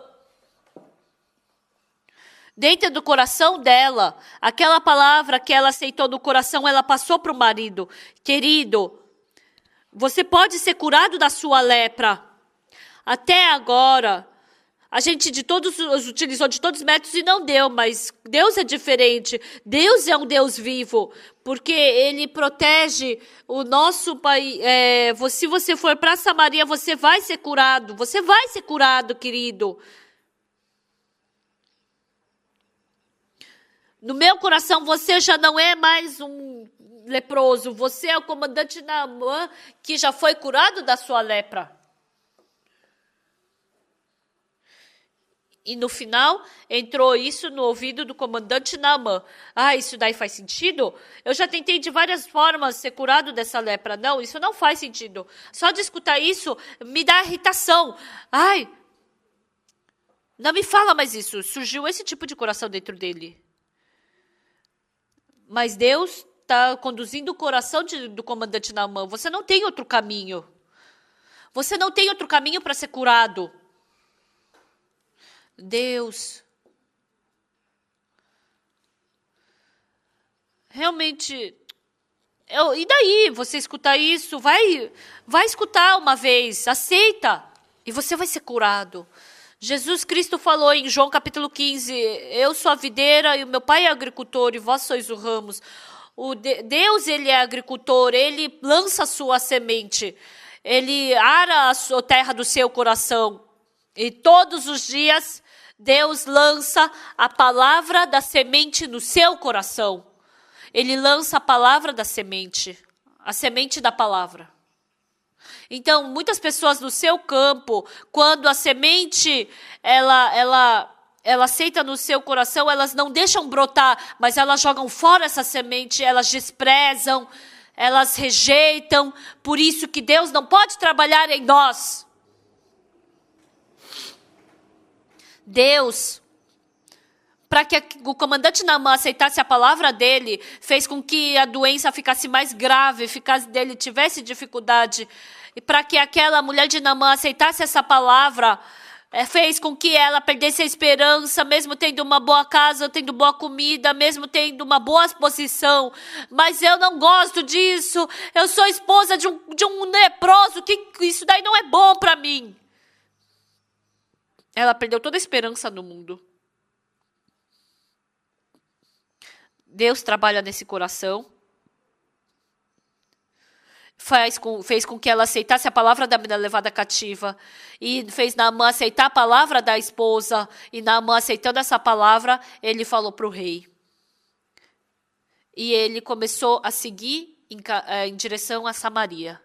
dentro do coração dela, aquela palavra que ela aceitou no coração, ela passou para o marido. Querido, você pode ser curado da sua lepra. Até agora, a gente utilizou de todos os métodos e não deu, mas Deus é diferente. Deus é um Deus vivo, porque Ele protege o nosso país. Se você for para Samaria, você vai ser curado. Você vai ser curado, querido. No meu coração, você já não é mais um leproso. Você é o comandante Naamã que já foi curado da sua lepra. E no final, entrou isso no ouvido do comandante Naamã. Ah, isso daí faz sentido? Eu já tentei de várias formas ser curado dessa lepra. Não, isso não faz sentido. Só de escutar isso me dá irritação. Ai, não me fala mais isso. Surgiu esse tipo de coração dentro dele. Mas Deus está conduzindo o coração do comandante Naamã. Você não tem outro caminho. Você não tem outro caminho para ser curado. Deus. Realmente. E daí? Você escutar isso? Vai escutar uma vez. Aceita. E você vai ser curado. Jesus Cristo falou em João capítulo 15, eu sou a videira e o meu pai é agricultor e vós sois os ramos. Deus, ele é agricultor, ele lança a sua semente, ele ara a terra do seu coração. E todos os dias, Deus lança a palavra da semente no seu coração. Ele lança a palavra da semente, a semente da palavra. Então, muitas pessoas no seu campo, quando a semente, ela aceita no seu coração, elas não deixam brotar, mas elas jogam fora essa semente, elas desprezam, elas rejeitam. Por isso que Deus não pode trabalhar em nós. Deus, para que o comandante Naamã aceitasse a palavra dele, fez com que a doença ficasse mais grave, dele tivesse dificuldade. E para que aquela mulher de Naamã aceitasse essa palavra, fez com que ela perdesse a esperança, mesmo tendo uma boa casa, tendo boa comida, mesmo tendo uma boa posição. Mas eu não gosto disso, eu sou esposa de um leproso, que isso daí não é bom para mim. Ela perdeu toda a esperança no mundo. Deus trabalha nesse coração. fez com que ela aceitasse a palavra da menina levada cativa. E fez Naamã aceitar a palavra da esposa. E Naamã aceitando essa palavra, ele falou para o rei. E ele começou a seguir em direção a Samaria.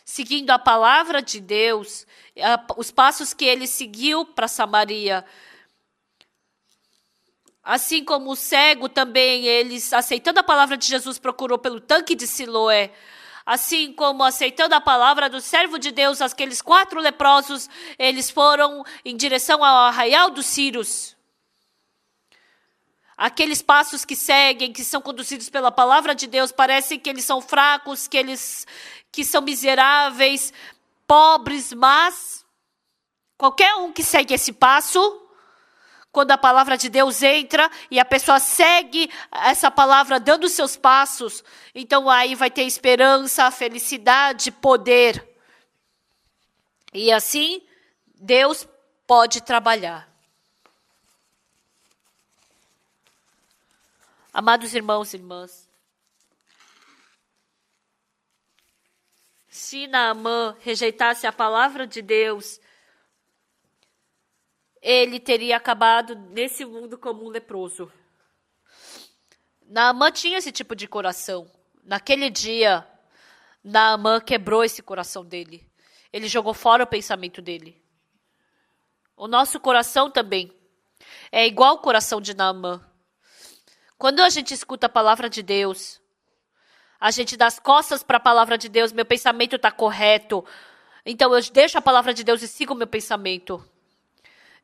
Seguindo a palavra de Deus, os passos que ele seguiu para Samaria. Assim como o cego também, eles, aceitando a palavra de Jesus, procurou pelo tanque de Siloé. Assim como aceitando a palavra do servo de Deus, aqueles 4 leprosos, eles foram em direção ao arraial dos Círios. Aqueles passos que seguem, que são conduzidos pela palavra de Deus, parecem que eles são fracos, que são miseráveis, pobres, mas qualquer um que segue esse passo, quando a palavra de Deus entra e a pessoa segue essa palavra dando seus passos, então aí vai ter esperança, felicidade, poder. E assim, Deus pode trabalhar. Amados irmãos e irmãs, se Naamã rejeitasse a palavra de Deus, ele teria acabado nesse mundo como um leproso. Naamã tinha esse tipo de coração. Naquele dia, Naamã quebrou esse coração dele. Ele jogou fora o pensamento dele. O nosso coração também é igual ao coração de Naamã. Quando a gente escuta a palavra de Deus, a gente dá as costas para a palavra de Deus, meu pensamento está correto. Então eu deixo a palavra de Deus e sigo o meu pensamento.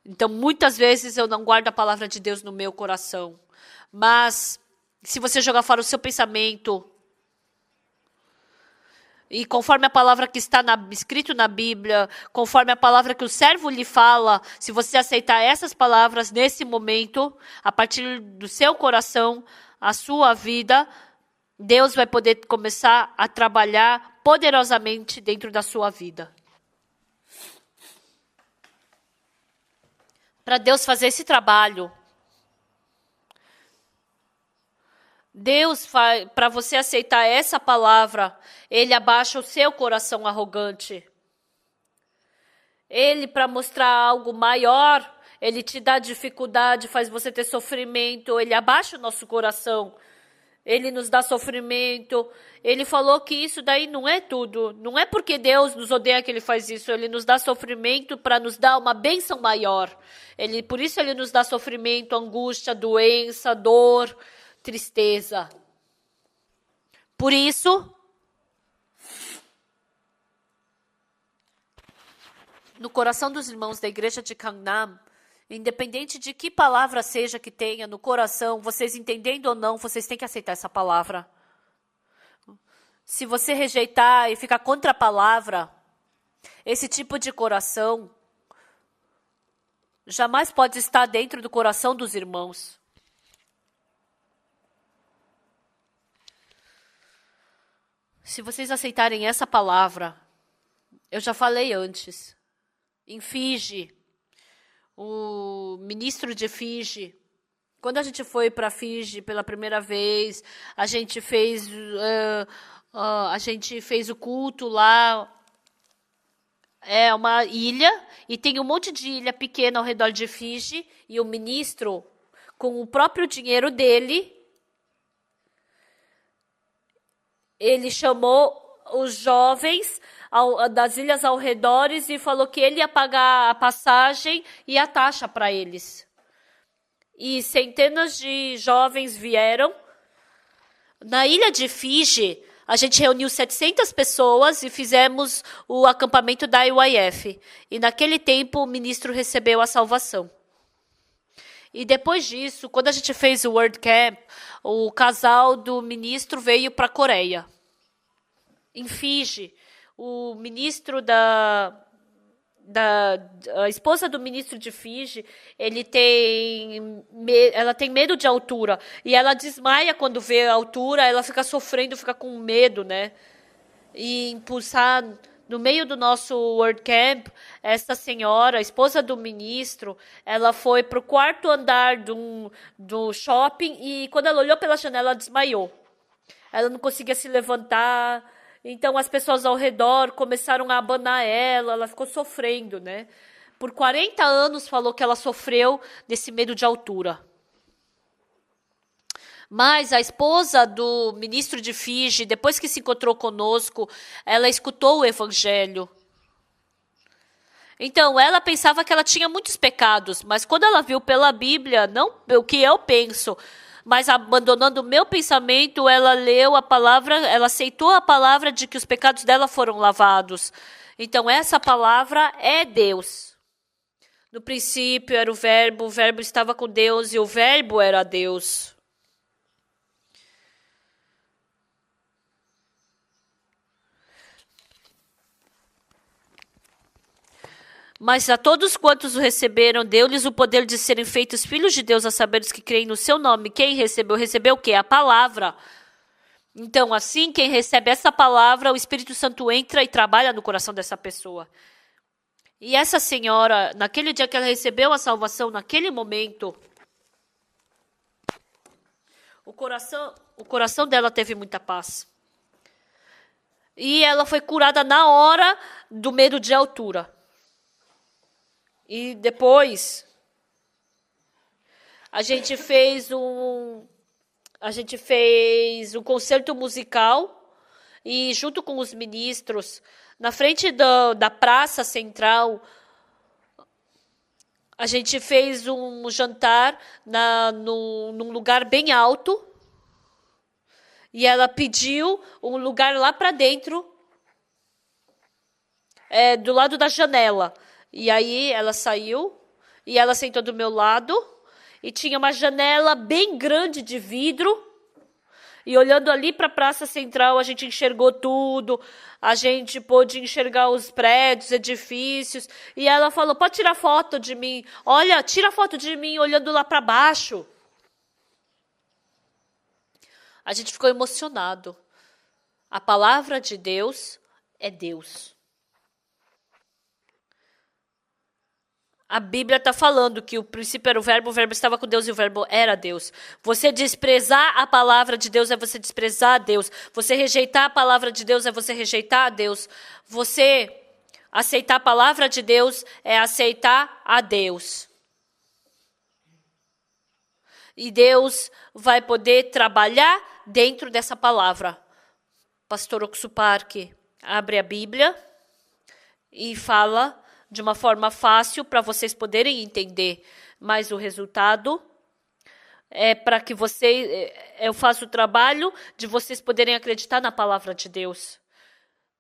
Então, muitas vezes eu não guardo a palavra de Deus no meu coração. Mas, se você jogar fora o seu pensamento, e conforme a palavra que está escrito na Bíblia, conforme a palavra que o servo lhe fala, se você aceitar essas palavras nesse momento, a partir do seu coração, a sua vida, Deus vai poder começar a trabalhar poderosamente dentro da sua vida. Para Deus fazer esse trabalho, Deus, para você aceitar essa palavra, Ele abaixa o seu coração arrogante. Ele, para mostrar algo maior, Ele te dá dificuldade, faz você ter sofrimento, Ele abaixa o nosso coração. Ele nos dá sofrimento. Ele falou que isso daí não é tudo. Não é porque Deus nos odeia que Ele faz isso. Ele nos dá sofrimento para nos dar uma bênção maior. Por isso Ele nos dá sofrimento, angústia, doença, dor, tristeza. Por isso, no coração dos irmãos da igreja de Gangnam, independente de que palavra seja que tenha no coração, vocês entendendo ou não, vocês têm que aceitar essa palavra. Se você rejeitar e ficar contra a palavra, esse tipo de coração jamais pode estar dentro do coração dos irmãos. Se vocês aceitarem essa palavra, eu já falei antes, em Fiji, o ministro de Fiji, quando a gente foi para Fiji pela primeira vez, a gente fez o culto lá. É uma ilha e tem um monte de ilha pequena ao redor de Fiji, e o ministro, com o próprio dinheiro dele, ele chamou os jovens das ilhas ao redor e falou que ele ia pagar a passagem e a taxa para eles. E centenas de jovens vieram. Na ilha de Fiji, a gente reuniu 700 pessoas e fizemos o acampamento da IYF. E naquele tempo o ministro recebeu a salvação. E depois disso, quando a gente fez o World Camp, o casal do ministro veio para a Coreia. Em Fiji, o ministro a esposa do ministro de Fiji, ela tem medo de altura. E ela desmaia quando vê a altura, ela fica sofrendo, fica com medo, né? E impulsar no meio do nosso World Camp, essa senhora, a esposa do ministro, ela foi para o 4º andar do shopping e quando ela olhou pela janela, ela desmaiou. ela não conseguia se levantar. Então as pessoas ao redor começaram a abanar ela ficou sofrendo, né? Por 40 anos falou que ela sofreu desse medo de altura. Mas a esposa do ministro de Fiji, depois que se encontrou conosco, ela escutou o evangelho. Então, ela pensava que ela tinha muitos pecados, mas quando ela viu pela Bíblia, não o que eu penso, mas abandonando o meu pensamento, ela leu a palavra, ela aceitou a palavra de que os pecados dela foram lavados. Então, essa palavra é Deus. No princípio era o verbo estava com Deus e o verbo era Deus. Mas a todos quantos o receberam, deu-lhes o poder de serem feitos filhos de Deus, a saber os que creem no seu nome. Quem recebeu? Recebeu o quê? A palavra. Então, assim, quem recebe essa palavra, o Espírito Santo entra e trabalha no coração dessa pessoa. E essa senhora, naquele dia que ela recebeu a salvação, naquele momento, o coração dela teve muita paz. E ela foi curada na hora do medo de altura. E depois a gente fez um concerto musical e junto com os ministros, na frente da praça central, a gente fez um jantar num lugar bem alto. E ela pediu um lugar lá para dentro, do lado da janela. E aí ela saiu e ela sentou do meu lado e tinha uma janela bem grande de vidro. E olhando ali para a Praça Central, a gente enxergou tudo, a gente pôde enxergar os prédios, edifícios. E ela falou, pode tirar foto de mim. Olha, tira foto de mim olhando lá para baixo. A gente ficou emocionado. A palavra de Deus é Deus. A Bíblia está falando que o princípio era o verbo estava com Deus e o verbo era Deus. Você desprezar a palavra de Deus é você desprezar a Deus. Você rejeitar a palavra de Deus é você rejeitar a Deus. Você aceitar a palavra de Deus é aceitar a Deus. E Deus vai poder trabalhar dentro dessa palavra. Pastor Oxuparque abre a Bíblia e fala de uma forma fácil para vocês poderem entender, mas o resultado é para que eu faço o trabalho de vocês poderem acreditar na palavra de Deus.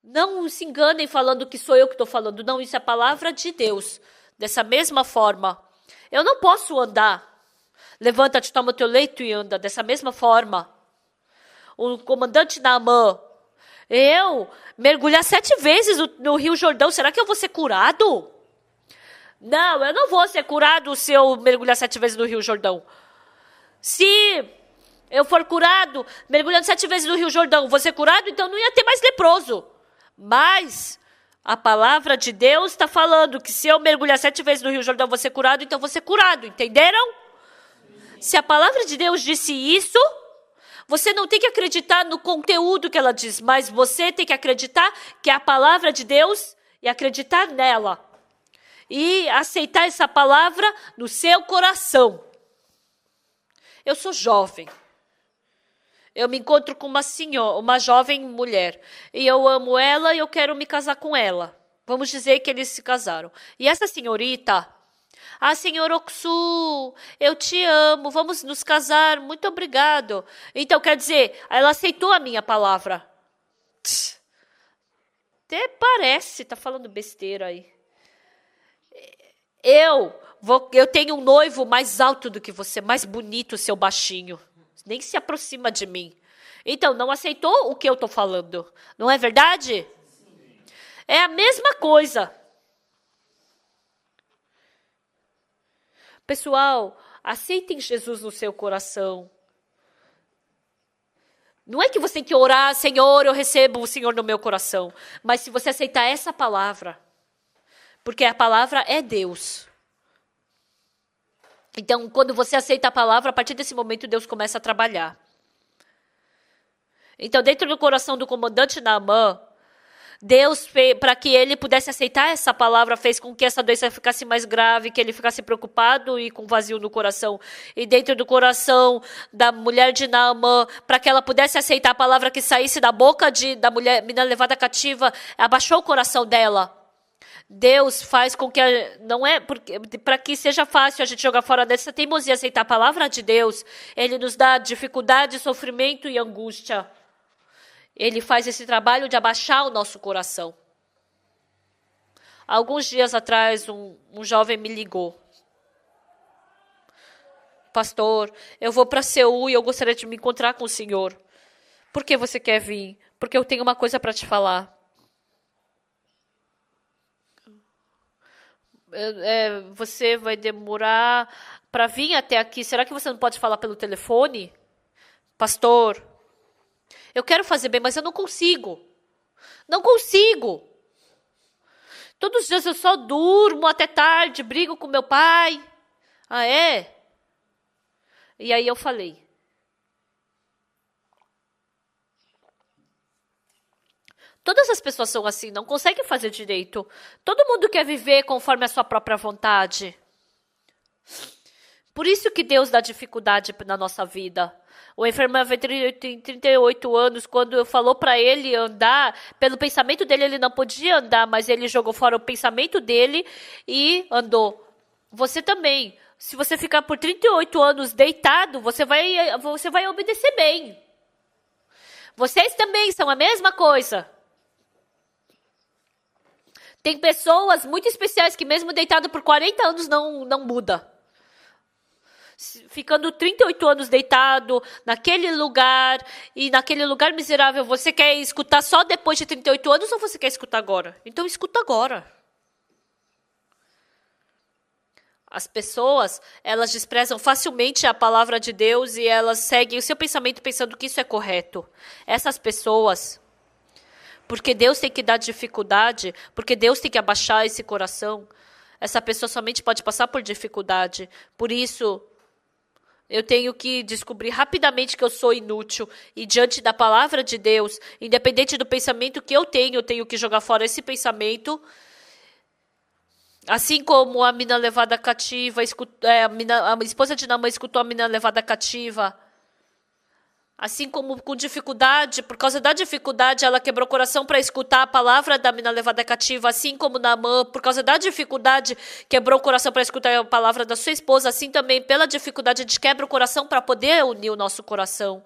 Não se enganem falando que sou eu que estou falando, não, isso é a palavra de Deus. Dessa mesma forma, eu não posso andar. Levanta-te, toma o teu leito e anda. Dessa mesma forma, o comandante Naamã, eu mergulhar 7 vezes no Rio Jordão, será que eu vou ser curado? Não, eu não vou ser curado se eu mergulhar 7 vezes no Rio Jordão. Se eu for curado, mergulhando 7 vezes no Rio Jordão, vou ser curado, então não ia ter mais leproso. Mas a palavra de Deus está falando que se eu mergulhar 7 vezes no Rio Jordão, vou ser curado, então vou ser curado, entenderam? Se a palavra de Deus disse isso, você não tem que acreditar no conteúdo que ela diz, mas você tem que acreditar que é a palavra de Deus e acreditar nela. E aceitar essa palavra no seu coração. Eu sou jovem. Eu me encontro com uma jovem mulher. E eu amo ela e eu quero me casar com ela. Vamos dizer que eles se casaram. E essa senhorita... senhor Oxu, eu te amo, vamos nos casar, muito obrigado. Então, quer dizer, ela aceitou a minha palavra. Até parece, tá falando besteira aí. Eu tenho um noivo mais alto do que você, mais bonito, seu baixinho. Nem se aproxima de mim. Então, não aceitou o que eu tô falando. Não é verdade? Sim. É a mesma coisa. Pessoal, aceitem Jesus no seu coração. Não é que você tem que orar, Senhor, eu recebo o Senhor no meu coração. Mas se você aceitar essa palavra, porque a palavra é Deus. Então, quando você aceita a palavra, a partir desse momento, Deus começa a trabalhar. Então, dentro do coração do comandante Naamã, Deus, para que ele pudesse aceitar essa palavra, fez com que essa doença ficasse mais grave, que ele ficasse preocupado e com vazio no coração. E dentro do coração da mulher de Naamã, para que ela pudesse aceitar a palavra que saísse da boca da mulher menina levada cativa, abaixou o coração dela. Deus faz com que, não é para que seja fácil a gente jogar fora dessa teimosia e aceitar a palavra de Deus, Ele nos dá dificuldade, sofrimento e angústia. Ele faz esse trabalho de abaixar o nosso coração. Alguns dias atrás, um jovem me ligou. Pastor, eu vou para Seul e eu gostaria de me encontrar com o senhor. Por que você quer vir? Porque eu tenho uma coisa para te falar. Você vai demorar para vir até aqui. Será que você não pode falar pelo telefone? Pastor, eu quero fazer bem, mas eu não consigo. Não consigo. Todos os dias eu só durmo até tarde, brigo com meu pai. Ah, é? E aí eu falei. Todas as pessoas são assim, não conseguem fazer direito. Todo mundo quer viver conforme a sua própria vontade. Por isso que Deus dá dificuldade na nossa vida. O enfermeiro tem 38 anos, quando falou para ele andar, pelo pensamento dele ele não podia andar, mas ele jogou fora o pensamento dele e andou. Você também. Se você ficar por 38 anos deitado, você vai obedecer bem. Vocês também são a mesma coisa. Tem pessoas muito especiais que mesmo deitado por 40 anos não muda. Ficando 38 anos deitado naquele lugar, e naquele lugar miserável, você quer escutar só depois de 38 anos ou você quer escutar agora? Então escuta agora. As pessoas, elas desprezam facilmente a palavra de Deus e elas seguem o seu pensamento pensando que isso é correto. Essas pessoas, porque Deus tem que dar dificuldade, porque Deus tem que abaixar esse coração, essa pessoa somente pode passar por dificuldade. Por isso, eu tenho que descobrir rapidamente que eu sou inútil. E diante da palavra de Deus, independente do pensamento que eu tenho que jogar fora esse pensamento. Assim como a mina levada cativa, a esposa de Naamã escutou a mina levada cativa. Assim como com dificuldade, por causa da dificuldade, ela quebrou o coração para escutar a palavra da mina levada cativa. Assim como Naamã, por causa da dificuldade, quebrou o coração para escutar a palavra da sua esposa. Assim também, pela dificuldade, a gente quebra o coração para poder unir o nosso coração.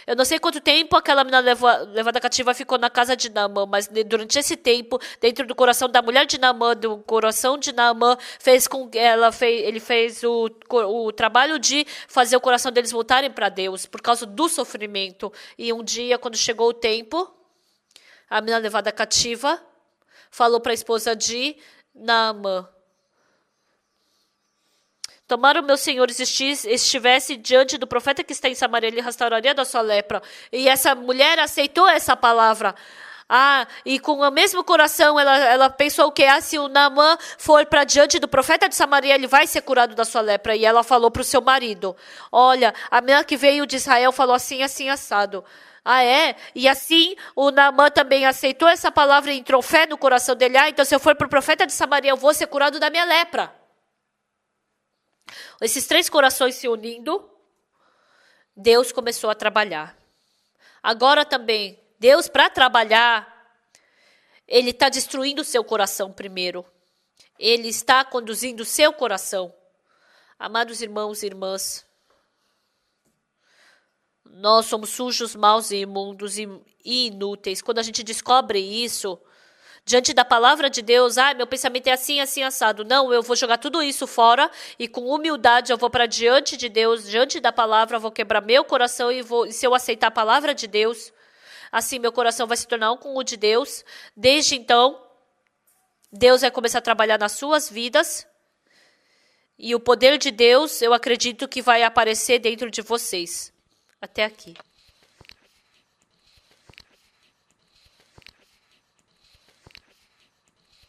Eu não sei quanto tempo aquela mina levada cativa ficou na casa de Naamã, mas durante esse tempo, dentro do coração da mulher de Naamã, do coração de Naamã, ele fez o trabalho de fazer o coração deles voltarem para Deus, por causa do sofrimento. E um dia, quando chegou o tempo, a mina levada cativa falou para a esposa de Naamã: tomara o meu senhor estivesse diante do profeta que está em Samaria, ele restauraria da sua lepra. E essa mulher aceitou essa palavra. E com o mesmo coração, ela pensou que se o Naamã for para diante do profeta de Samaria, ele vai ser curado da sua lepra. E ela falou para o seu marido: olha, a menina que veio de Israel falou assim, assim, assado. Ah, é? E assim o Naamã também aceitou essa palavra e entrou fé no coração dele. Então se eu for para o profeta de Samaria, eu vou ser curado da minha lepra. Esses três corações se unindo, Deus começou a trabalhar. Agora também, Deus, para trabalhar, Ele está destruindo o seu coração primeiro. Ele está conduzindo o seu coração. Amados irmãos e irmãs, nós somos sujos, maus e imundos e inúteis. Quando a gente descobre isso, diante da palavra de Deus, meu pensamento é assim, assim, assado. Não, eu vou jogar tudo isso fora e com humildade eu vou para diante de Deus, diante da palavra, vou quebrar meu coração e se eu aceitar a palavra de Deus, assim meu coração vai se tornar um com o de Deus. Desde então, Deus vai começar a trabalhar nas suas vidas e o poder de Deus, eu acredito que vai aparecer dentro de vocês. Até aqui.